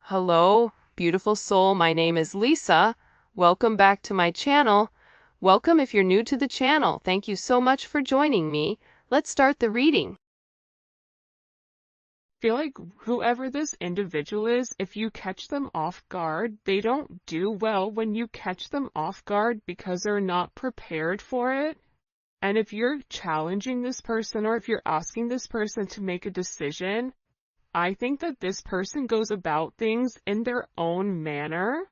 Hello, beautiful soul. My name is Lisa. Welcome back to my channel. Welcome if you're new to the channel. Thank you so much for joining me. Let's start the reading. Feel like whoever this individual is, if you catch them off guard, they don't do well when you catch them off guard because they're not prepared for it. And if you're challenging this person or if you're asking this person to make a decision, I think that this person goes about things in their own manner.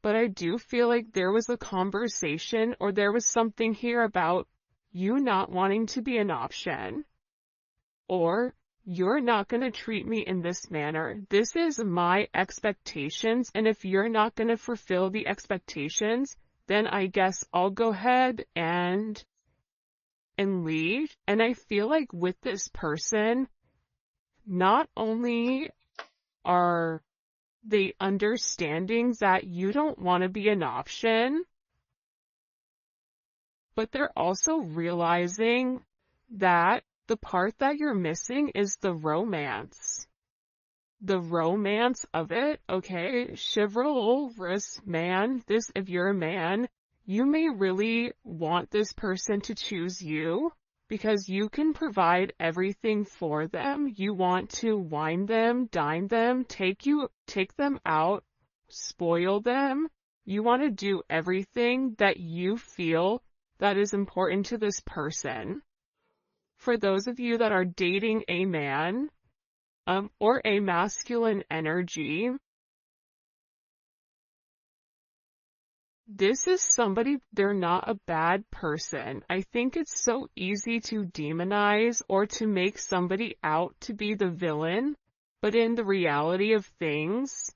But I do feel like there was a conversation or there was something here about you not wanting to be an option, or you're not going to treat me in this manner. This is my expectations, and if you're not going to fulfill the expectations, then I guess I'll go ahead and leave. And I feel like with this person, not only are they understanding that you don't want to be an option, but they're also realizing that the part that you're missing is the romance. The romance of it, okay? Chivalrous man, if you're a man, you may really want this person to choose you because you can provide everything for them. You want to wine them, dine them, take them out, spoil them. You want to do everything that you feel that is important to this person. For those of you that are dating a man, or a masculine energy, this is somebody, they're not a bad person. I think it's so easy to demonize or to make somebody out to be the villain, but in the reality of things,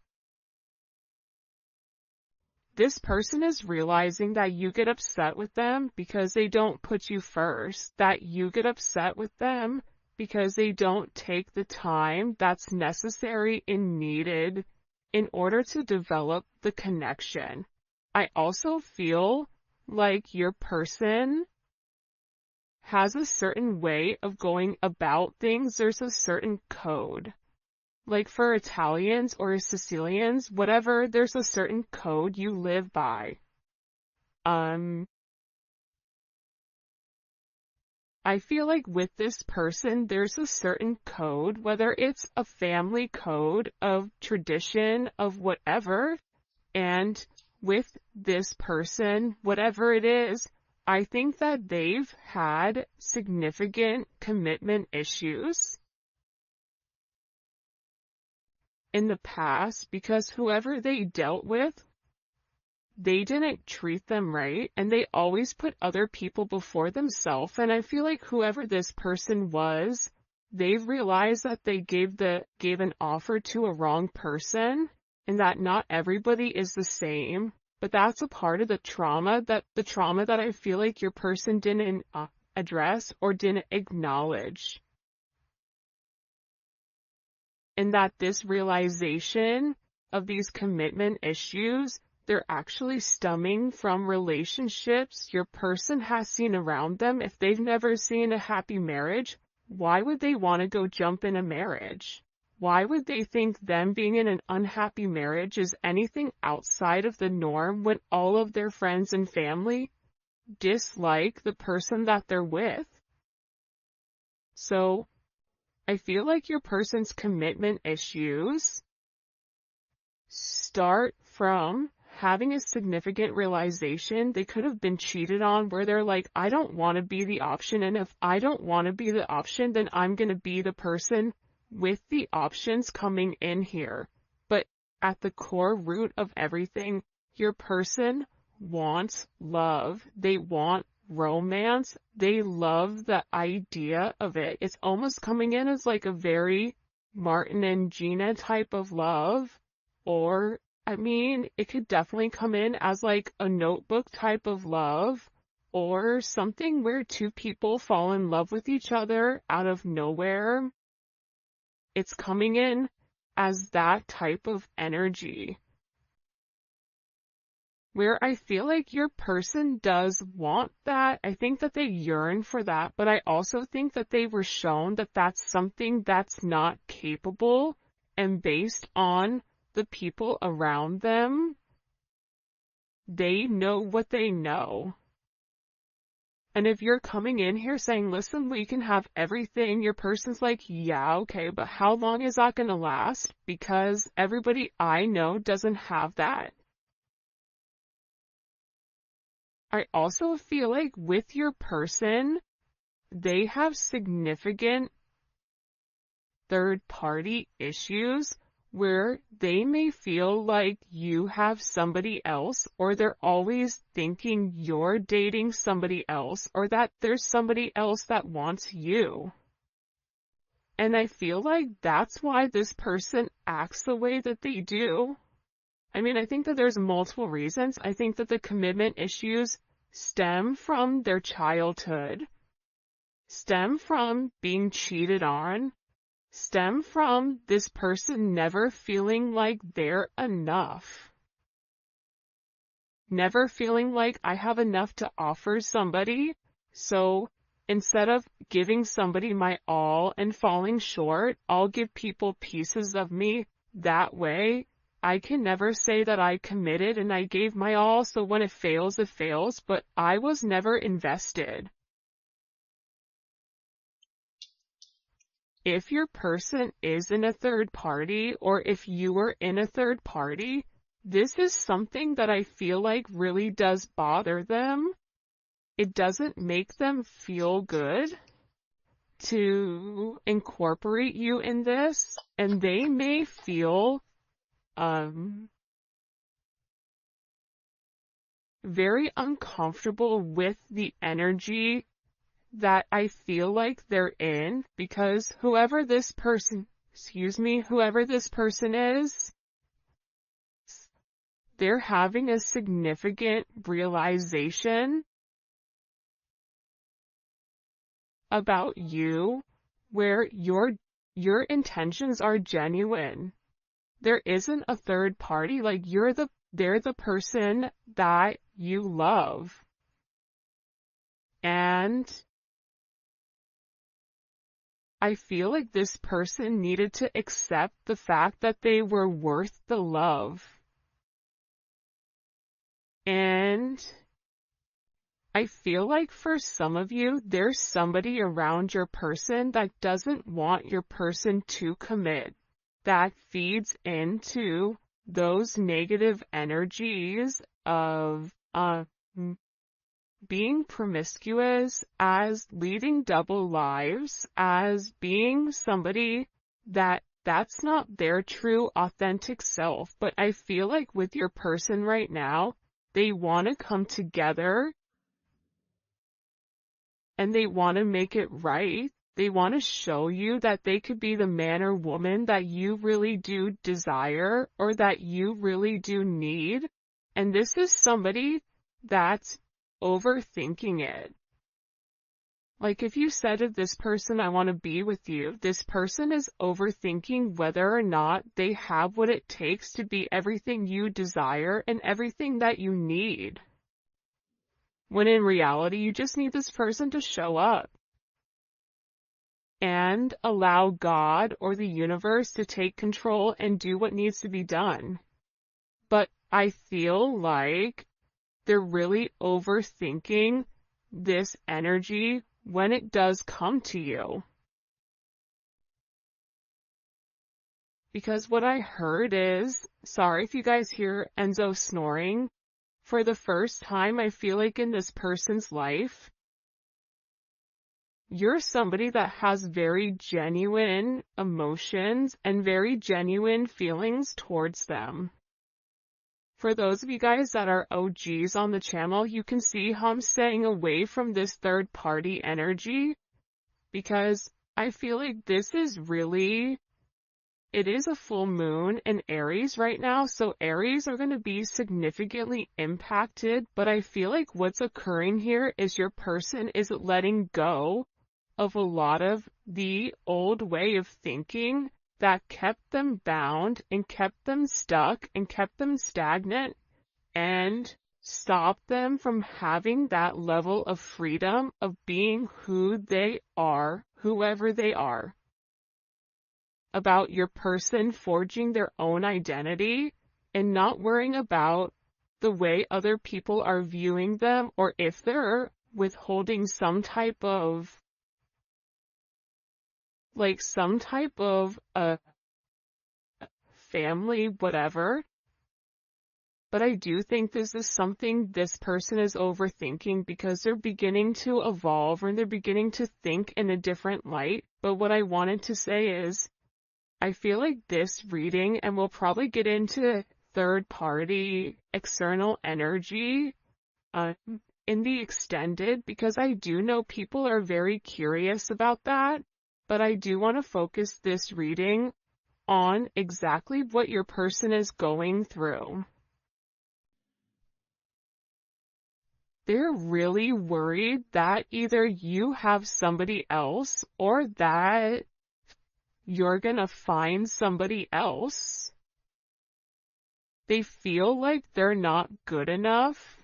this person is realizing that you get upset with them because they don't put you first, that you get upset with them because they don't take the time that's necessary and needed in order to develop the connection. I also feel like your person has a certain way of going about things. There's a certain code. Like for Italians or Sicilians, whatever, there's a certain code you live by. I feel like with this person, there's a certain code, whether it's a family code of tradition of whatever, and with this person, whatever it is, I think that they've had significant commitment issues in the past because whoever they dealt with, they didn't treat them right, and they always put other people before themselves. And I feel like whoever this person was, they've realized that they gave an offer to a wrong person, and that not everybody is the same. But that's a part of the trauma that I feel like your person didn't address or didn't acknowledge. And that this realization of these commitment issues, they're actually stemming from relationships your person has seen around them. If they've never seen a happy marriage, why would they want to go jump in a marriage? Why would they think them being in an unhappy marriage is anything outside of the norm when all of their friends and family dislike the person that they're with? So I feel like your person's commitment issues start from having a significant realization they could have been cheated on, where they're like, I don't want to be the option, and if I don't want to be the option, then I'm going to be the person with the options coming in here. But at the core root of everything, your person wants love. They want romance. They love the idea of it. It's almost coming in as like a very Martin and Gina type of love, or I mean, it could definitely come in as like a Notebook type of love, or something where two people fall in love with each other out of nowhere. It's coming in as that type of energy, where I feel like your person does want that. I think that they yearn for that, but I also think that they were shown that that's something that's not capable, and based on the people around them, they know what they know. And if you're coming in here saying, listen, we can have everything, your person's like, yeah, okay, but how long is that going to last? Because everybody I know doesn't have that. I also feel like with your person, they have significant third-party issues where they may feel like you have somebody else, or they're always thinking you're dating somebody else, or that there's somebody else that wants you. And I feel like that's why this person acts the way that they do. I mean, I think that there's multiple reasons. I think that the commitment issues stem from their childhood, stem from being cheated on, stem from this person never feeling like they're enough. Never feeling like I have enough to offer somebody, so instead of giving somebody my all and falling short, I'll give people pieces of me. That way, I can never say that I committed and I gave my all, so when it fails, but I was never invested. If your person is in a third party, or if you are in a third party, this is something that I feel like really does bother them. It doesn't make them feel good to incorporate you in this, and they may feel very uncomfortable with the energy that I feel like they're in, because whoever this person is, they're having a significant realization about you where your intentions are genuine. There isn't a third party, like they're the person that you love. And I feel like this person needed to accept the fact that they were worth the love. And I feel like for some of you, there's somebody around your person that doesn't want your person to commit. That feeds into those negative energies of being promiscuous, as leading double lives, as being somebody that's not their true authentic self. But I feel like with your person right now, they want to come together and they want to make it right. They want to show you that they could be the man or woman that you really do desire, or that you really do need. And this is somebody that's overthinking it. Like if you said to this person, I want to be with you, this person is overthinking whether or not they have what it takes to be everything you desire and everything that you need. When in reality, you just need this person to show up and allow God or the universe to take control and do what needs to be done. But I feel like they're really overthinking this energy when it does come to you. Because what I heard is, sorry if you guys hear Enzo snoring, for the first time I feel like in this person's life, you're somebody that has very genuine emotions and very genuine feelings towards them. For those of you guys that are OGs on the channel, you can see how I'm staying away from this third party energy, because I feel like this is really, it is a full moon in Aries right now, so Aries are going to be significantly impacted, but I feel like what's occurring here is your person is letting go of a lot of the old way of thinking that kept them bound and kept them stuck and kept them stagnant and stopped them from having that level of freedom of being who they are, whoever they are. about your person forging their own identity and not worrying about the way other people are viewing them, or if they're withholding some type of family, whatever. But I do think this is something this person is overthinking because they're beginning to evolve and they're beginning to think in a different light. But what I wanted to say is, I feel like this reading, and we'll probably get into third party external energy in the extended, because I do know people are very curious about that. But I do want to focus this reading on exactly what your person is going through. They're really worried that either you have somebody else or that you're gonna find somebody else. They feel like they're not good enough.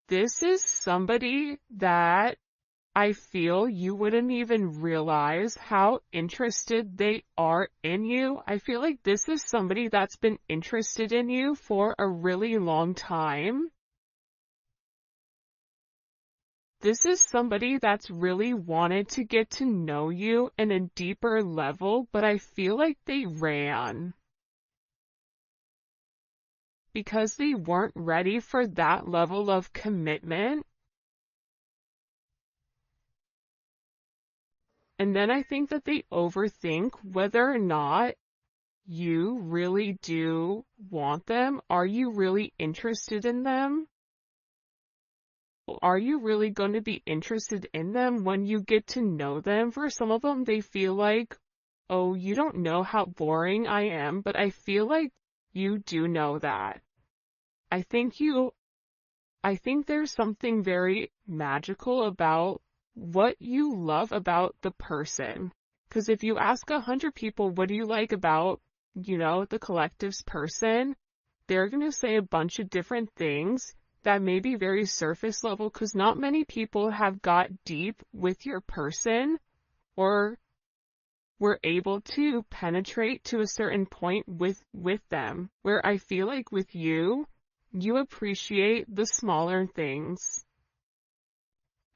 This is somebody that I feel you wouldn't even realize how interested they are in you. I feel like this is somebody that's been interested in you for a really long time. This is somebody that's really wanted to get to know you in a deeper level, but I feel like they ran because they weren't ready for that level of commitment. And then I think that they overthink whether or not you really do want them. Are you really interested in them? Are you really going to be interested in them when you get to know them? For some of them, they feel like, oh, you don't know how boring I am, but I feel like you do know that. I think there's something very magical about what you love about the person. Because if you ask 100 people, what do you like about, the collective's person, they're going to say a bunch of different things that may be very surface level, because not many people have got deep with your person or were able to penetrate to a certain point with them, where I feel like with you, you appreciate the smaller things.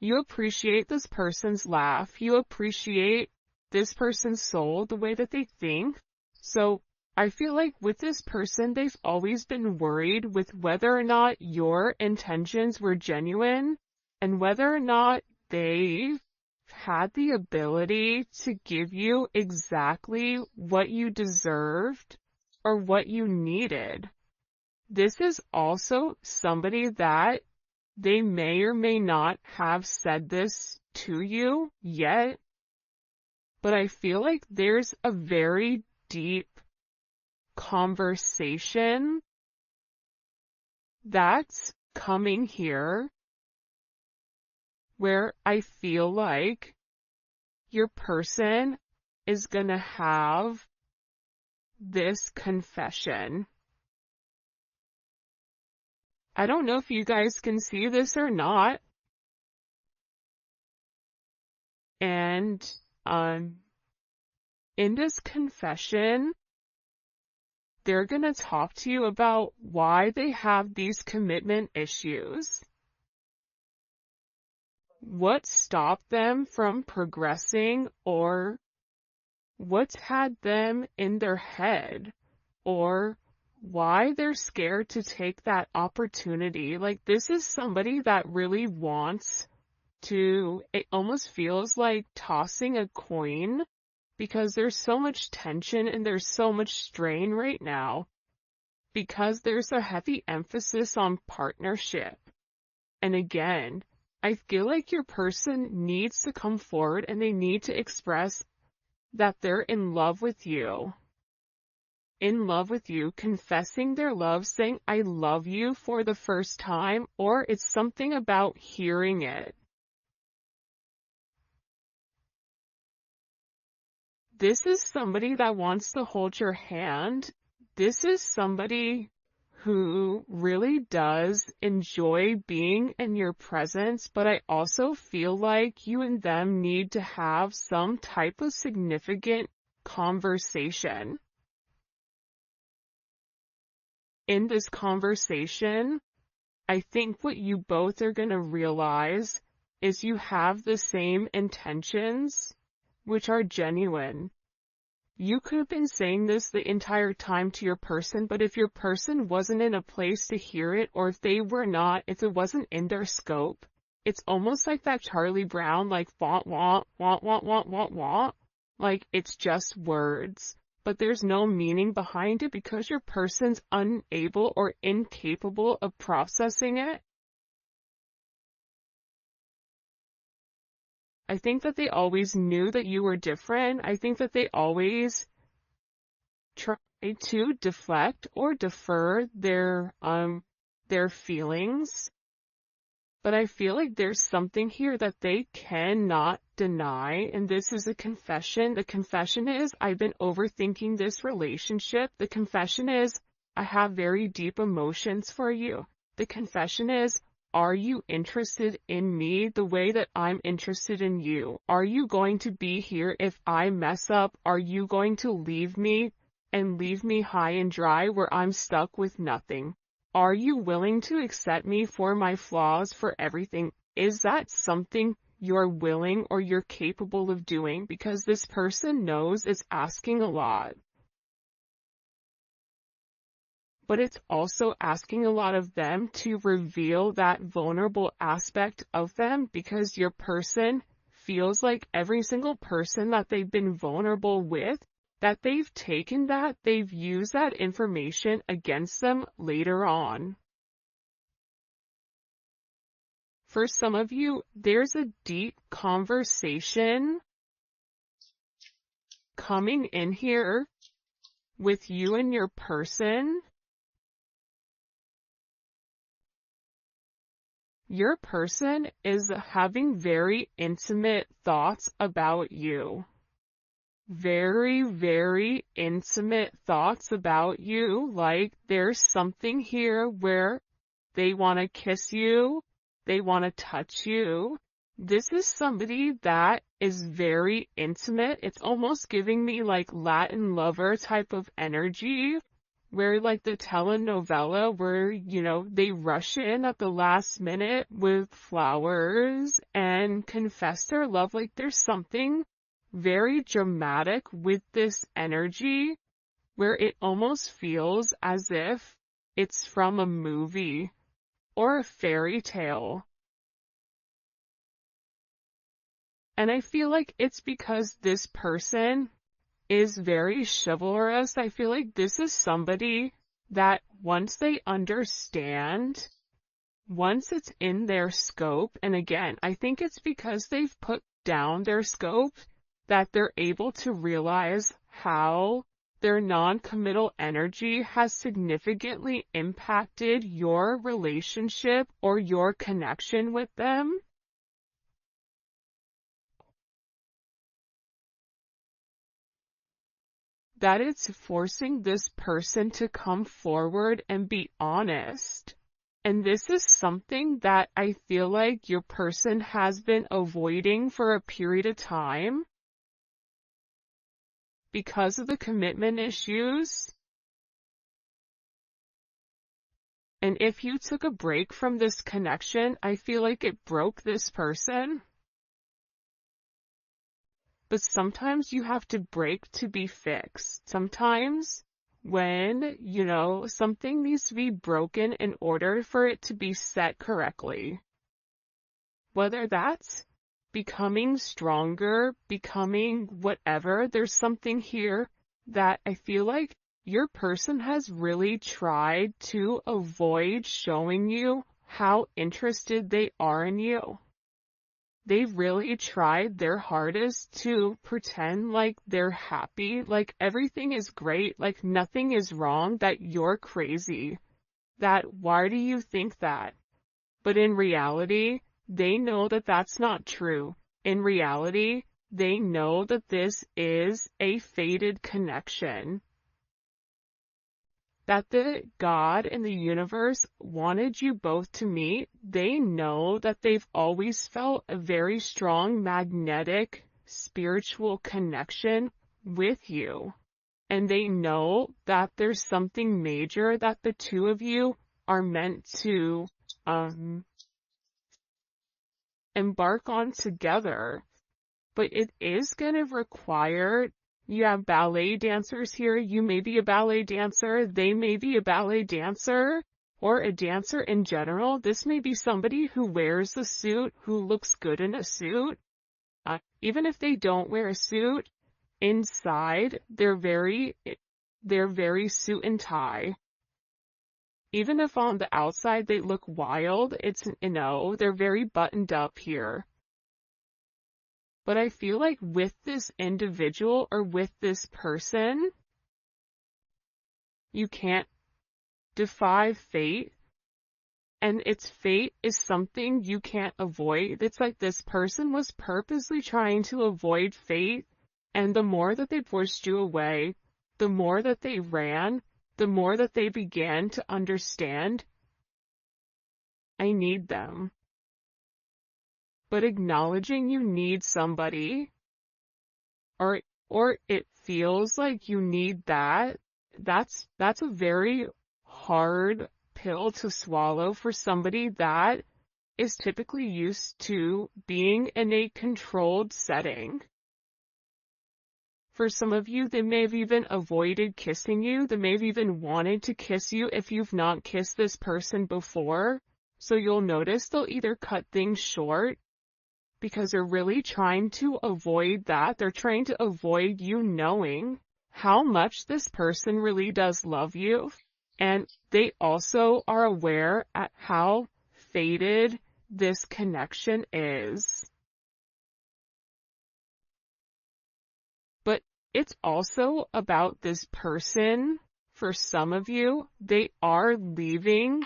You appreciate this person's laugh. You appreciate this person's soul, the way that they think. So I feel like with this person, they've always been worried with whether or not your intentions were genuine and whether or not they've had the ability to give you exactly what you deserved or what you needed. This is also somebody that they may or may not have said this to you yet, but I feel like there's a very deep conversation that's coming here where I feel like your person is gonna have this confession. I don't know if you guys can see this or not. And in this confession, they're going to talk to you about why they have these commitment issues. What stopped them from progressing, or what's had them in their head, or why they're scared to take that opportunity. Like, this is somebody that really wants to, it almost feels like tossing a coin, because there's so much tension and there's so much strain right now, because there's a heavy emphasis on partnership. And again, I feel like your person needs to come forward and they need to express that they're in love with you. In love with you, confessing their love, saying, I love you for the first time, or it's something about hearing it. This is somebody that wants to hold your hand. This is somebody who really does enjoy being in your presence, but I also feel like you and them need to have some type of significant conversation. In this conversation, I think what you both are going to realize is you have the same intentions, which are genuine. You could have been saying this the entire time to your person, but if your person wasn't in a place to hear it, or if it wasn't in their scope, it's almost like that Charlie Brown, like, want, want, want, want, want, want, want. Like, it's just words, but there's no meaning behind it because your person's unable or incapable of processing it. I think that they always knew that you were different. I think that they always try to deflect or defer their feelings. But I feel like there's something here that they cannot deny, and this is a confession. The confession is, I've been overthinking this relationship. The confession is, I have very deep emotions for you. The confession is, are you interested in me the way that I'm interested in you? Are you going to be here if I mess up? Are you going to leave me and leave me high and dry where I'm stuck with nothing? Are you willing to accept me for my flaws, for everything? Is that something you're willing or you're capable of doing? Because this person knows it's asking a lot. But it's also asking a lot of them to reveal that vulnerable aspect of them, because your person feels like every single person that they've been vulnerable with, that they've taken that, they've used that information against them later on. For some of you, there's a deep conversation coming in here with you and your person. Your person is having very intimate thoughts about you. Very, very intimate thoughts about you. Like, there's something here where they want to kiss you, they want to touch you. This is somebody that is very intimate. It's almost giving me like Latin lover type of energy, where like the telenovela where, they rush in at the last minute with flowers and confess their love. Like, there's something very dramatic with this energy where it almost feels as if it's from a movie or a fairy tale. And I feel like it's because this person is very chivalrous. I feel like this is somebody that once they understand, once it's in their scope, and again, I think it's because they've put down their scope that they're able to realize how their non-committal energy has significantly impacted your relationship or your connection with them. That it's forcing this person to come forward and be honest. And this is something that I feel like your person has been avoiding for a period of time because of the commitment issues. And if you took a break from this connection, I feel like it broke this person. But sometimes you have to break to be fixed. Sometimes when, something needs to be broken in order for it to be set correctly. Whether that's becoming stronger, becoming whatever, there's something here that I feel like your person has really tried to avoid showing you how interested they are in you. They've really tried their hardest to pretend like they're happy, like everything is great, like nothing is wrong, that you're crazy. That why do you think that? But in reality, they know that that's not true. In reality, they know that this is a fated connection. that the God and the universe wanted you both to meet. They know that they've always felt a very strong magnetic spiritual connection with you. And they know that there's something major that the two of you are meant to embark on together. But it is going to require, you have ballet dancers here, you may be a ballet dancer, they may be a ballet dancer, or a dancer in general. This may be somebody who wears a suit, who looks good in a suit. Even if they don't wear a suit, inside, they're very suit and tie. Even if on the outside they look wild, they're very buttoned up here. But I feel like with this individual or with this person, you can't defy fate. And its fate is something you can't avoid. It's like this person was purposely trying to avoid fate. And the more that they pushed you away, the more that they ran, the more that they began to understand, I need them. But acknowledging you need somebody, or it feels like you need that's a very hard pill to swallow for somebody that is typically used to being in a controlled setting. For some of you, they may have even avoided kissing you. They may have even wanted to kiss you if you've not kissed this person before. So you'll notice they'll either cut things short because they're really trying to avoid that. They're trying to avoid you knowing how much this person really does love you. And they also are aware at how fated this connection is. But it's also about this person. For some of you, they are leaving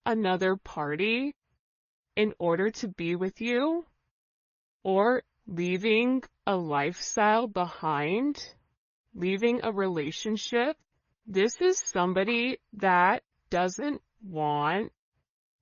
another party in order to be with you, or leaving a lifestyle behind, leaving a relationship. This is somebody that doesn't want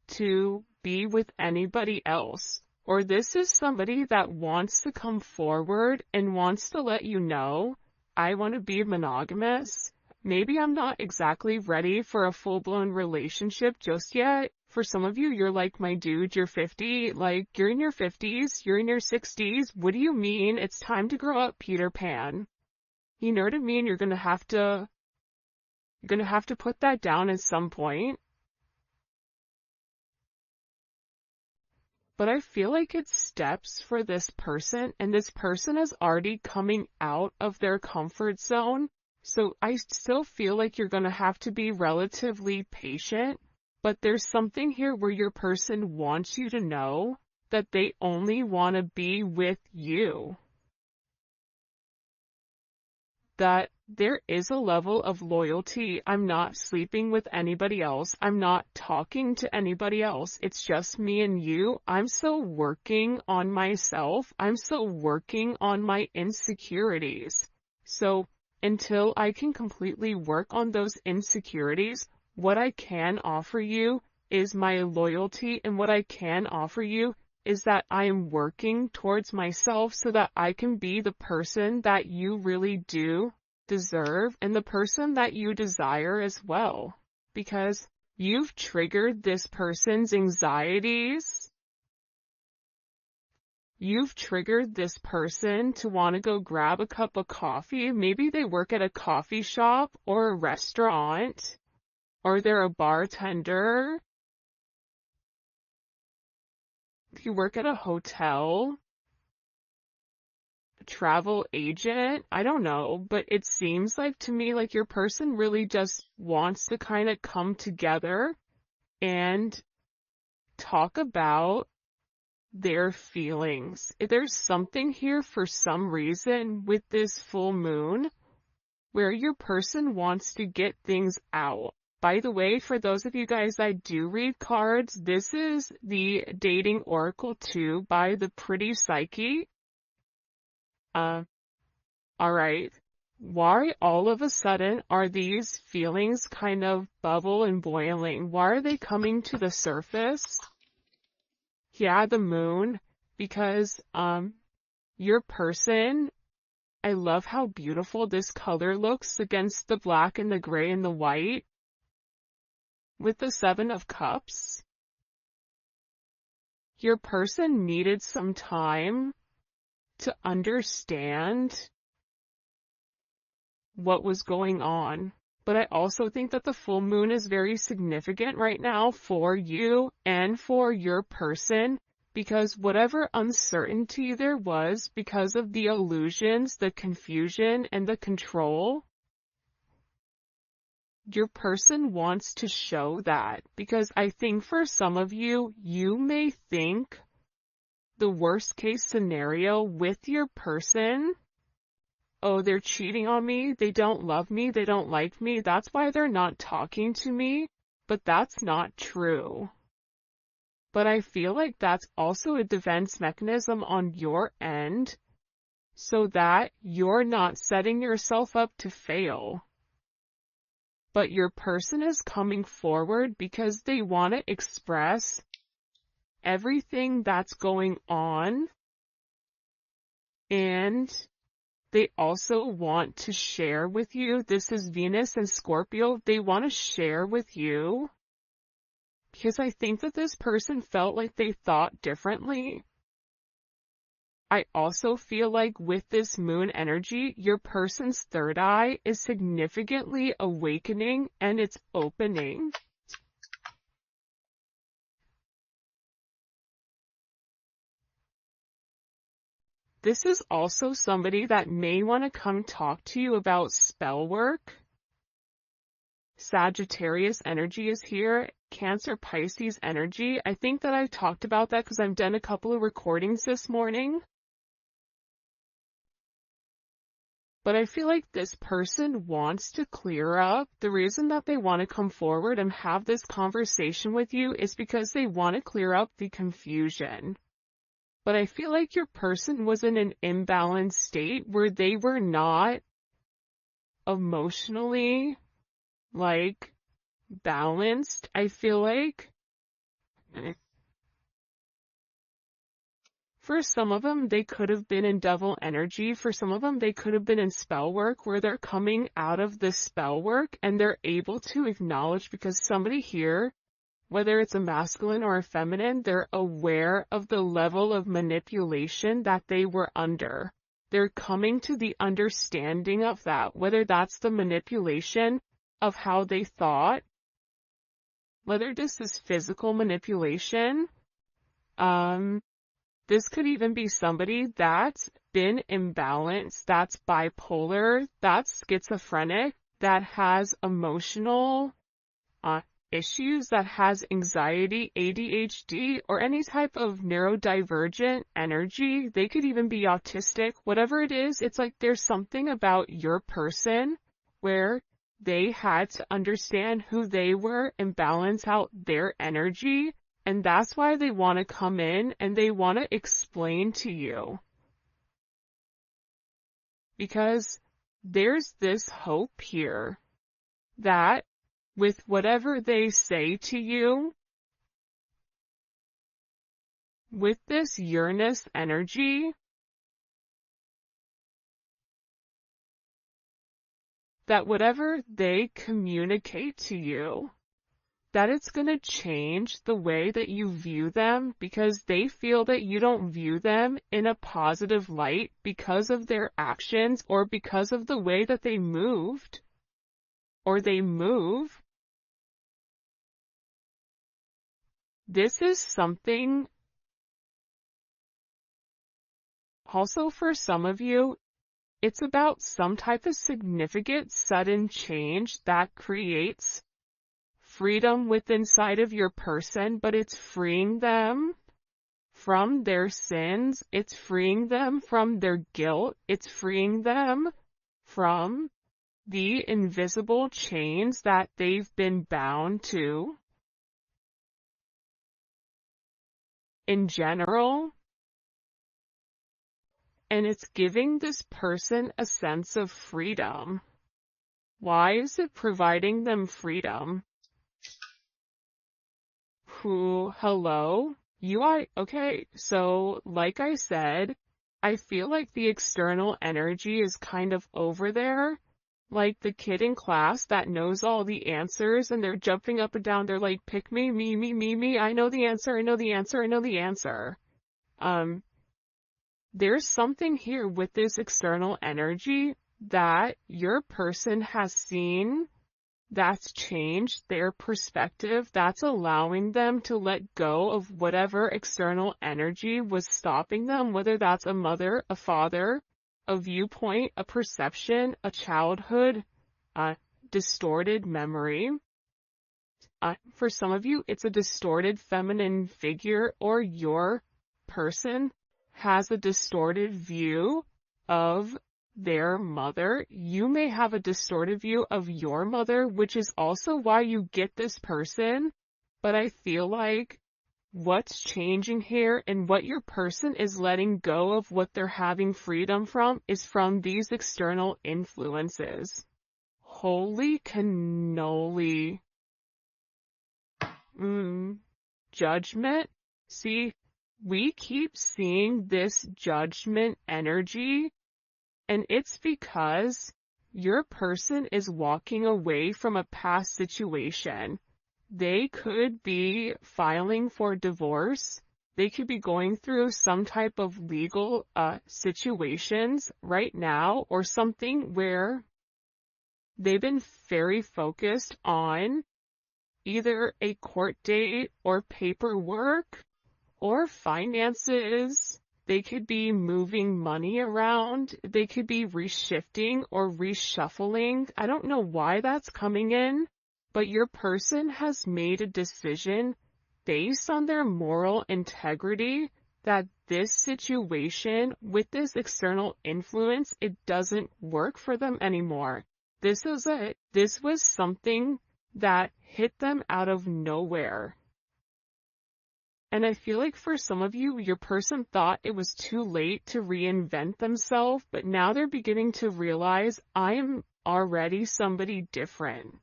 to be with anybody else. Or this is somebody that wants to come forward and wants to let you know, I want to be monogamous. Maybe I'm not exactly ready for a full-blown relationship just yet. For some of you, you're like, my dude, you're 50. Like, you're in your 50s, you're in your 60s. What do you mean? It's time to grow up, Peter Pan. You know what I mean? You're gonna have to put that down at some point. But I feel like it's steps for this person, and this person is already coming out of their comfort zone. So I still feel like you're going to have to be relatively patient, but there's something here where your person wants you to know that they only want to be with you. That there is a level of loyalty. I'm not sleeping with anybody else. I'm not talking to anybody else. It's just me and you. I'm still working on myself. I'm still working on my insecurities. So until I can completely work on those insecurities, what I can offer you is my loyalty, and what I can offer you is that I am working towards myself so that I can be the person that you really do deserve and the person that you desire as well. Because you've triggered this person's anxieties. You've triggered this person to want to go grab a cup of coffee. Maybe they work at a coffee shop or a restaurant, or they're a bartender. You work at a hotel, a travel agent, I don't know, but it seems like to me like your person really just wants to kind of come together and talk about their feelings. There's something here for some reason with this full moon where your person wants to get things out. By the way, for those of you guys that do read cards, this is the Dating Oracle 2 by the Pretty Psyche. Alright. Why all of a sudden are these feelings kind of bubble and boiling? Why are they coming to the surface? Yeah, the moon, because your person, I love how beautiful this color looks against the black and the gray and the white with the Seven of Cups. Your person needed some time to understand what was going on. But I also think that the full moon is very significant right now for you and for your person, because whatever uncertainty there was because of the illusions, the confusion, and the control, your person wants to show that. Because I think for some of you, you may think the worst case scenario with your person, oh, they're cheating on me, they don't love me, they don't like me, that's why they're not talking to me. But that's not true. But I feel like that's also a defense mechanism on your end, so that you're not setting yourself up to fail. But your person is coming forward because they want to express everything that's going on, and they also want to share with you. This is Venus and Scorpio. They want to share with you because I think that this person felt like they thought differently. I also feel like with this moon energy, your person's third eye is significantly awakening and it's opening. This is also somebody that may want to come talk to you about spell work. Sagittarius energy is here. Cancer, Pisces energy. I think that I've talked about that because I've done a couple of recordings this morning. But I feel like this person wants to clear up. The reason that they want to come forward and have this conversation with you is because they want to clear up the confusion. But I feel like your person was in an imbalanced state where they were not emotionally, balanced. I feel like for some of them, they could have been in devil energy. For some of them, they could have been in spell work where they're coming out of the spell work and they're able to acknowledge, because somebody here, whether it's a masculine or a feminine, they're aware of the level of manipulation that they were under. They're coming to the understanding of that, whether that's the manipulation of how they thought, whether this is physical manipulation. This could even be somebody that's been imbalanced, that's bipolar, that's schizophrenic, that has emotional issues, that has anxiety, ADHD, or any type of neurodivergent energy. They could even be autistic. Whatever it is, it's like there's something about your person where they had to understand who they were and balance out their energy. And that's why they want to come in and they want to explain to you. Because there's this hope here that with whatever they say to you, with this Uranus energy, that whatever they communicate to you, that it's going to change the way that you view them, because they feel that you don't view them in a positive light because of their actions or because of the way that they moved or they move. This is something also for some of you, it's about some type of significant sudden change that creates freedom within inside of your person, but it's freeing them from their sins, it's freeing them from their guilt, it's freeing them from the invisible chains that they've been bound to. In general, and it's giving this person a sense of freedom. Why is it providing them freedom? Hello? Okay, so like I said, I feel like the external energy is kind of over there. Like the kid in class that knows all the answers and they're jumping up and down. They're like, pick me, me. I know the answer. I know the answer. I know the answer. There's something here with this external energy that your person has seen that's changed their perspective, that's allowing them to let go of whatever external energy was stopping them, whether that's a mother, a father, a viewpoint, a perception, a childhood, a distorted memory. For some of you, it's a distorted feminine figure, or your person has a distorted view of their mother. You may have a distorted view of your mother, which is also why you get this person. But I feel like what's changing here and what your person is letting go of, what they're having freedom from, is from these external influences. Holy cannoli. Judgment. See, we keep seeing this judgment energy, and it's because your person is walking away from a past situation. They could be filing for divorce. They could be going through some type of legal situations right now, or something where they've been very focused on either a court date or paperwork or finances. They could be moving money around. They could be reshifting or reshuffling. I don't know why that's coming in, but your person has made a decision based on their moral integrity that this situation with this external influence, it doesn't work for them anymore. This was something that hit them out of nowhere. And I feel like for some of you, your person thought it was too late to reinvent themselves, but now they're beginning to realize, I am already somebody different.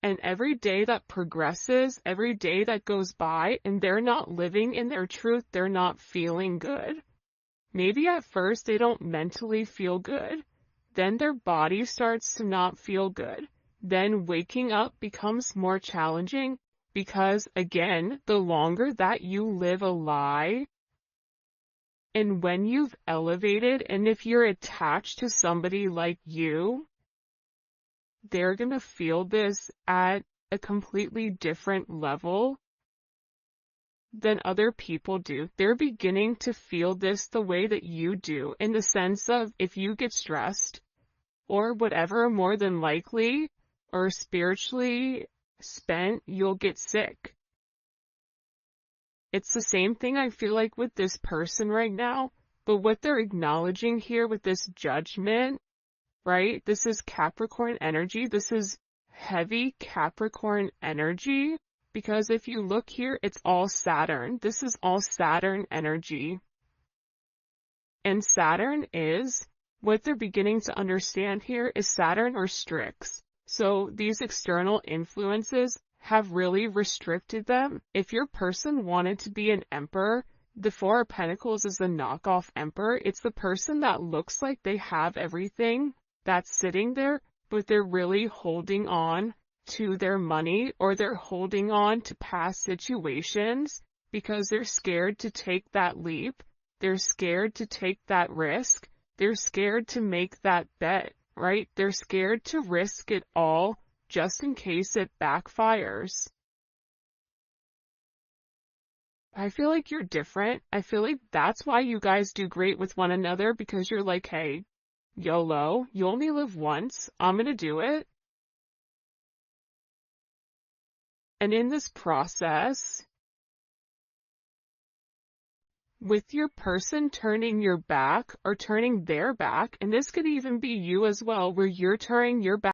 And every day that progresses, every day that goes by, and they're not living in their truth, they're not feeling good. Maybe at first they don't mentally feel good. Then their body starts to not feel good. Then waking up becomes more challenging. Because, again, the longer that you live a lie, and when you've elevated, and if you're attached to somebody like you, they're going to feel this at a completely different level than other people do. They're beginning to feel this the way that you do, in the sense of if you get stressed or whatever, more than likely, or spiritually spent, you'll get sick. It's the same thing I feel like with this person right now, but what they're acknowledging here with this judgment, right? This is Capricorn energy. This is heavy Capricorn energy, because if you look here, it's all Saturn. This is all Saturn energy. And Saturn is, what they're beginning to understand here is Saturn restricts. So these external influences have really restricted them. If your person wanted to be an emperor, the Four of Pentacles is a knockoff emperor. It's the person that looks like they have everything that's sitting there, but they're really holding on to their money, or they're holding on to past situations because they're scared to take that leap. They're scared to take that risk. They're scared to make that bet. Right? They're scared to risk it all just in case it backfires. I feel like you're different. I feel like that's why you guys do great with one another, because you're like, hey, YOLO, you only live once. I'm gonna do it. And in this process, with your person turning your back or turning their back, and this could even be you as well, where you're turning your back